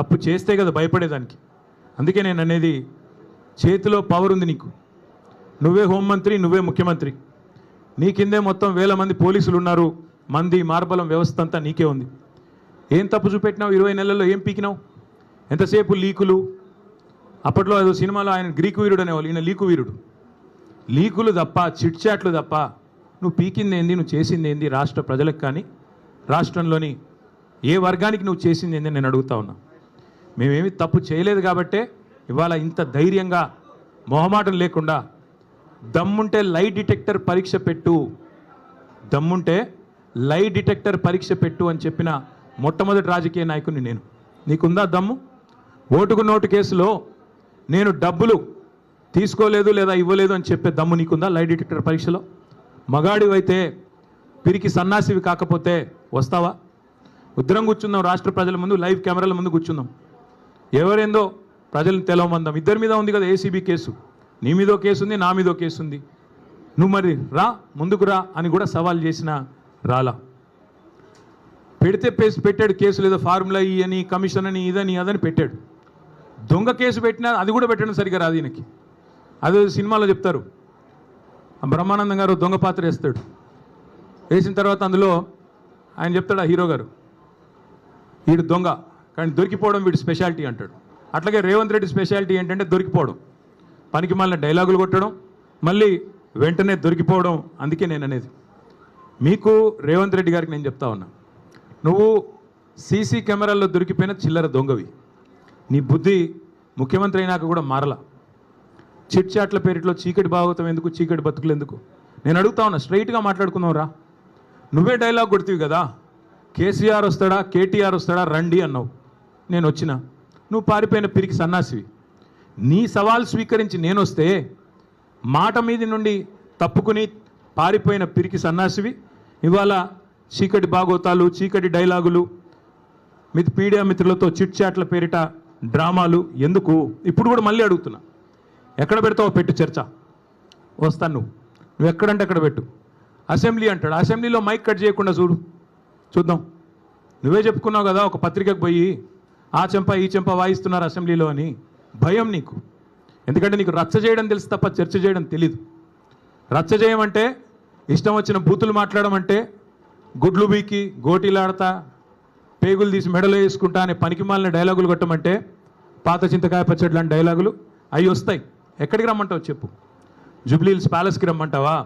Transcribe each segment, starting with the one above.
తప్పు చేస్తే కదా భయపడేదానికి. అందుకే నేను అనేది, చేతిలో పవర్ ఉంది నీకు. నువ్వే హోంమంత్రి, నువ్వే ముఖ్యమంత్రి, నీ కిందే మొత్తం వేల మంది పోలీసులు ఉన్నారు, మంది మార్బలం వ్యవస్థ అంతా నీకే ఉంది. ఏం తప్పు చూపెట్టినావు? 20 నెలల్లో ఏం పీకినావు? ఎంతసేపు లీకులు. అప్పట్లో ఏదో సినిమాలో ఆయన గ్రీకు వీరుడు అనేవాళ్ళు, ఈయన లీకు వీరుడు. లీకులు తప్ప, చిట్ చాట్లు తప్ప నువ్వు పీకింది ఏంది, నువ్వు చేసింది ఏంది రాష్ట్ర ప్రజలకు కానీ రాష్ట్రంలోని ఏ వర్గానికి నువ్వు చేసింది ఏంది నేను అడుగుతా ఉన్నా. మేమేమి తప్పు చేయలేదు కాబట్టే ఇవాళ ఇంత ధైర్యంగా మొహమాటం లేకుండా దమ్ముంటే లై డిటెక్టర్ పరీక్ష పెట్టు, దమ్ముంటే లై డిటెక్టర్ పరీక్ష పెట్టు అని చెప్పిన మొట్టమొదటి రాజకీయ నాయకుడిని నేను. నీకుందా దమ్ము? ఓటుకు నోటు కేసులో నేను డబ్బులు తీసుకోలేదు లేదా ఇవ్వలేదు అని చెప్పే దమ్ము నీకుందా? లై డిటెక్టర్ పరీక్షలో మగాడివైతే, పిరికి సన్నాసివి కాకపోతే వస్తావా? ఉద్రం కూర్చుందాం, రాష్ట్ర ప్రజల ముందు లైవ్ కెమెరాల ముందు కూర్చుందాం, ఎవరేందో ప్రజలను తెలవమందాం. ఇద్దరి మీద ఉంది కదా ఏసీబీ కేసు, నీ మీదో కేసు ఉంది, నా మీదో కేసు ఉంది. నువ్వు మరి రా, ముందుకు రా అని కూడా సవాల్ చేసిన రాలా. పెడితే పెట్టాడు కేసులు, ఏదో ఫార్ములా ఈ అని, కమిషన్ అని, ఇదని అదని పెట్టాడు. దొంగ కేసు పెట్టినా అది కూడా పెట్టడం సరిగ్గా రాదు ఈయనకి. అదే సినిమాలో చెప్తారు, బ్రహ్మానందం గారు దొంగ పాత్ర వేస్తాడు, వేసిన తర్వాత అందులో ఆయన చెప్తాడు, ఆ హీరో గారు, వీడు దొంగ కానీ దొరికిపోవడం వీడి స్పెషాలిటీ అంటాడు. అట్లాగే రేవంత్ రెడ్డి స్పెషాలిటీ ఏంటంటే దొరికిపోవడం, పనికి మళ్ళీ డైలాగులు కొట్టడం, మళ్ళీ వెంటనే దొరికిపోవడం. అందుకే నేను అనేది, మీకు రేవంత్ రెడ్డి గారికి నేను చెప్తా ఉన్నా, నువ్వు సీసీ కెమెరాల్లో దొరికిపోయిన చిల్లర దొంగవి. నీ బుద్ధి ముఖ్యమంత్రి అయినాక కూడా మారలా. చిట్ చాట్ల పేరిట్లో చీకటి భాగవతం ఎందుకు, చీకటి బతుకులు ఎందుకు? నేను అడుగుతా ఉన్నా, స్ట్రైట్గా మాట్లాడుకుందాం రా. నువ్వే డైలాగ్ కొడుతీవి కదా, కేసీఆర్ వస్తాడా, కేటీఆర్ వస్తాడా, రండి అన్నావు, నేను వచ్చిన. నువ్వు పారిపోయిన పిరికి సన్నాసివి. నీ సవాల్ స్వీకరించి నేను వస్తే మాట మీది నుండి తప్పుకుని పారిపోయిన పిరికి సన్నాసివి ఇవాళ చీకటి భాగవతాలు, చీకటి డైలాగులు, మీడియా మిత్రులతో చిట్ చాట్ల పేరిట డ్రామాలు ఎందుకు? ఇప్పుడు కూడా మళ్ళీ అడుగుతున్నా, ఎక్కడ పెడతావో పెట్టు చర్చ, వస్తాను. నువ్వు ఎక్కడంటే అక్కడ పెట్టు. అసెంబ్లీ అంటాడు, అసెంబ్లీలో మైక్ కట్ చేయకుండా చూద్దాం. నువ్వే చెప్పుకున్నావు కదా ఒక పత్రికకు పోయి, ఆ చెంప ఈ చెంప వాయిస్తున్నారు అసెంబ్లీలో అని. భయం నీకు, ఎందుకంటే నీకు రచ్చ చేయడం తెలుసు తప్ప చర్చ చేయడం తెలీదు. రచ్చ చేయమంటే, ఇష్టం వచ్చిన బూతులు మాట్లాడమంటే, గుడ్లు బీకి గోటీలాడతా, పేగులు తీసి మెడలో వేసుకుంటా అనే పనికి మాలిన డైలాగులు కొట్టమంటే, పాత చింతకాయ పచ్చడి లాంటి డైలాగులు అవి వస్తాయి. ఎక్కడికి రమ్మంటావు చెప్పు? జూబ్లీహిల్స్ ప్యాలెస్కి రమ్మంటావా?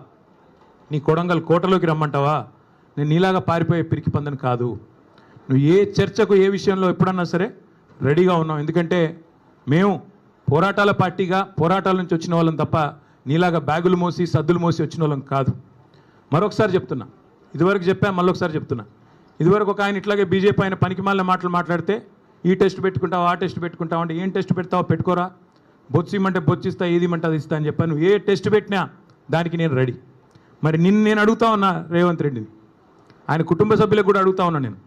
నీ కొడంగల్ కోటలోకి రమ్మంటావా? నేను నీలాగా పారిపోయే పిరికి పందని కాదు. నువ్వు ఏ చర్చకు ఏ విషయంలో ఎప్పుడన్నా సరే రెడీగా ఉన్నావు. ఎందుకంటే మేము పోరాటాల పార్టీగా పోరాటాల నుంచి వచ్చిన వాళ్ళం తప్ప నీలాగా బ్యాగులు మోసి సద్దులు మోసి వచ్చిన వాళ్ళం కాదు. మరొకసారి చెప్తున్నా, ఇదివరకు చెప్పా, మళ్ళొకసారి చెప్తున్నా. ఇదివరకు ఒక ఆయన ఇట్లాగే బీజేపీ ఆయన పనికి మాలిన మాటలు మాట్లాడితే, ఈ టెస్ట్ పెట్టుకుంటావు, ఆ టెస్ట్ పెట్టుకుంటావు అంటే, ఏం టెస్ట్ పెడతావో పెట్టుకోరా, బొచ్చిమంటే బొచ్చిస్తా, ఏది ఇమ్మంటే అది ఇస్తా అని చెప్పాను. నువ్వు ఏ టెస్ట్ పెట్టినా దానికి నేను రెడీ. మరి నేను అడుగుతా ఉన్నా రేవంత్ రెడ్డిని, ఆయన కుటుంబ సభ్యులకు కూడా అడుగుతా ఉన్నా, నేను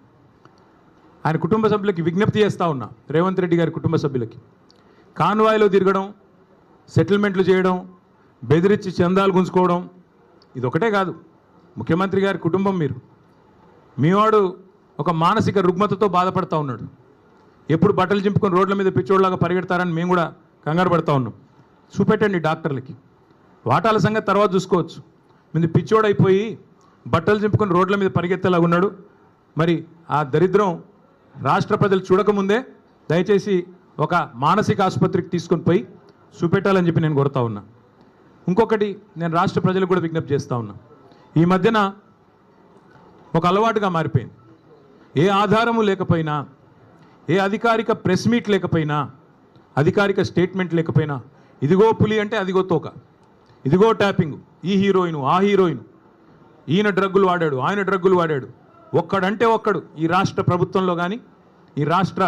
ఆయన కుటుంబ సభ్యులకి విజ్ఞప్తి చేస్తూ ఉన్నా, రేవంత్ రెడ్డి గారి కుటుంబ సభ్యులకి, కాన్వాయ్లో తిరగడం, సెటిల్మెంట్లు చేయడం, బెదిరించి చందాలు గుంజుకోవడం ఇది ఒకటే కాదు. ముఖ్యమంత్రి గారి కుటుంబం మీరు, మీవాడు ఒక మానసిక రుగ్మతతో బాధపడతా ఉన్నాడు. ఎప్పుడు బట్టలు చింపుకొని రోడ్ల మీద పిచ్చోడ్లాగా పరిగెడతారని మేము కూడా కంగారు పడతా ఉన్నాం. చూపెట్టండి డాక్టర్లకి, వాటాల సంగతి తర్వాత చూసుకోవచ్చు. ముందు పిచ్చోడైపోయి బట్టలు చింపుకొని రోడ్ల మీద పరిగెత్తేలాగా ఉన్నాడు. మరి ఆ దరిద్రం రాష్ట్ర ప్రజలు చూడకముందే దయచేసి ఒక మానసిక ఆసుపత్రికి తీసుకొని పోయి చూపెట్టాలని చెప్పి నేను కోరుతా ఉన్నా. ఇంకొకటి నేను రాష్ట్ర ప్రజలకు కూడా విజ్ఞప్తి చేస్తూ ఉన్నా, ఈ మధ్యన ఒక అలవాటుగా మారిపోయింది. ఏ ఆధారము లేకపోయినా, ఏ అధికారిక ప్రెస్ మీట్ లేకపోయినా, అధికారిక స్టేట్మెంట్ లేకపోయినా, ఇదిగో పులి అంటే అదిగో తోక, ఇదిగో ట్యాపింగ్, ఈ హీరోయిన్ ఆ హీరోయిన్, ఈయన డ్రగ్గులు వాడాడు, ఆయన డ్రగ్గులు వాడాడు, ఒక్కడంటే ఒక్కడు ఈ రాష్ట్ర ప్రభుత్వంలో కానీ ఈ రాష్ట్ర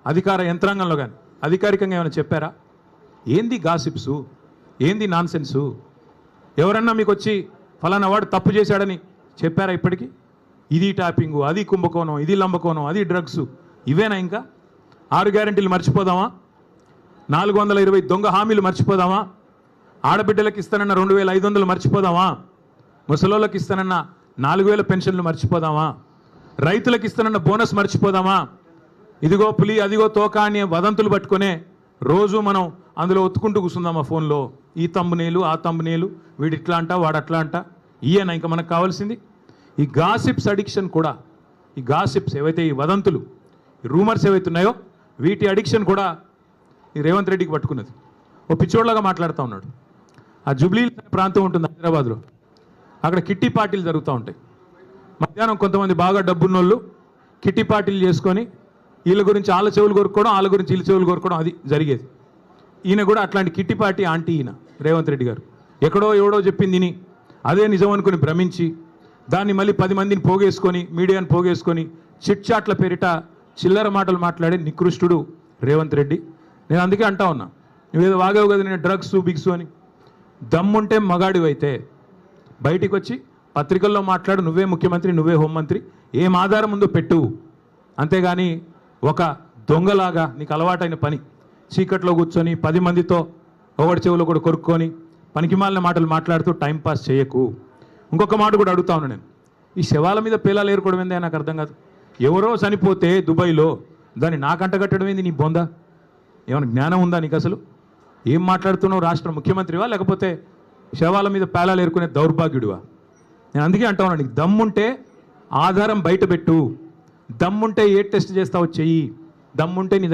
అధికార యంత్రాంగంలో కానీ అధికారికంగా ఏమైనా చెప్పారా? ఏంది గాసిప్సు, ఏంది నాన్సెన్సు? ఎవరన్నా మీకు వచ్చి ఫలానా వాడు తప్పు చేశాడని చెప్పారా ఇప్పటికీ? ఇది ట్యాపింగు, అది కుంభకోణం, ఇది లంబకోణం, అది డ్రగ్స్, ఇవేనా? ఇంకా 6 గ్యారెంటీలు మర్చిపోదామా? 420 దొంగ హామీలు మర్చిపోదామా? ఆడబిడ్డలకు ఇస్తానన్న 2500 మర్చిపోదామా? ముసలోళ్ళకి ఇస్తానన్న 4000 పెన్షన్లు మర్చిపోదామా? రైతులకు ఇస్తానన్న బోనస్ మర్చిపోదామా? ఇదిగో పులి అదిగో తోక అనే వదంతులు పట్టుకునే రోజు మనం అందులో ఒత్తుకుంటూ కూర్చుందాం ఆ ఫోన్లో. ఈ తంబునేలు ఆ తంబునేలు, వీడు ఇట్లా అంట వాడు అట్లా అంట. ఈయన ఇంకా మనకు కావాల్సింది ఈ గాసిప్స్ అడిక్షన్ కూడా. ఈ గాసిప్స్ ఏవైతే ఈ వదంతులు ఈ రూమర్స్ ఏవైతే ఉన్నాయో వీటి అడిక్షన్ కూడా ఈ రేవంత్ రెడ్డికి పట్టుకున్నది. ఓ పిచ్చోడ్లాగా మాట్లాడుతూ ఉన్నాడు. ఆ జూబ్లీ ప్రాంతం ఉంటుంది హైదరాబాద్లో, అక్కడ కిట్టి పార్టీలు జరుగుతూ ఉంటాయి. మధ్యాహ్నం కొంతమంది బాగా డబ్బున్నోళ్ళు కిట్టి పార్టీలు చేసుకొని వీళ్ళ గురించి వాళ్ళ చెవులు కొరుక్కోవడం, వాళ్ళ గురించి వీళ్ళ చెవులు కొరుక్కోవడం, అది జరిగేది. ఈయన కూడా అట్లాంటి కిట్టి పార్టీ ఆంటీ ఈయన రేవంత్ రెడ్డి గారు. ఎక్కడో ఎవడో చెప్పింది విని అదే నిజం అనుకుని భ్రమించి దాన్ని మళ్ళీ 10 మందిని పోగేసుకొని మీడియాని పోగేసుకొని చిట్ చాట్ల పేరిట చిల్లర మాటలు మాట్లాడే నికృష్టుడు రేవంత్ రెడ్డి. నేను అందుకే అంటా ఉన్నా, నువ్వేదో వాగావు కదా నేను డ్రగ్స్ బిగ్స్ అని. దమ్ముంటే మగాడివైతే బయటికి వచ్చి పత్రికల్లో మాట్లాడు, నువ్వే ముఖ్యమంత్రి నువ్వే హోంమంత్రి, ఏం ఆధారం ఉందో పెట్టు. అంతేగాని ఒక దొంగలాగా నీకు అలవాటైన పని చీకట్లో కూర్చొని 10 మందితో ఒకటి చెవులో కూడా కొరుక్కొని పనికిమాలిన మాటలు మాట్లాడుతూ టైంపాస్ చేయకు. ఇంకొక మాట కూడా అడుగుతా ఉన్నాను నేను, ఈ శవాల మీద పేలాలు ఏరుకోవడం ఏందే నాకు అర్థం కాదు. ఎవరో చనిపోతే దుబాయ్లో దాన్ని నాకంట కట్టడం ఏంది? నీ బొందా ఏమైనా జ్ఞానం ఉందా నీకు? అసలు ఏం మాట్లాడుతున్నావు? రాష్ట్ర ముఖ్యమంత్రివా లేకపోతే శవాల మీద పేలాలు ఏరుకునే దౌర్భాగ్యుడివా? నేను అందుకే అంటా ఉన్నాను, నీకు దమ్ముంటే ఆధారం బయట పెట్టు, దమ్ముంటే ఏ టెస్ట్ చేస్తావో చెయ్యి, దమ్ముంటే నీ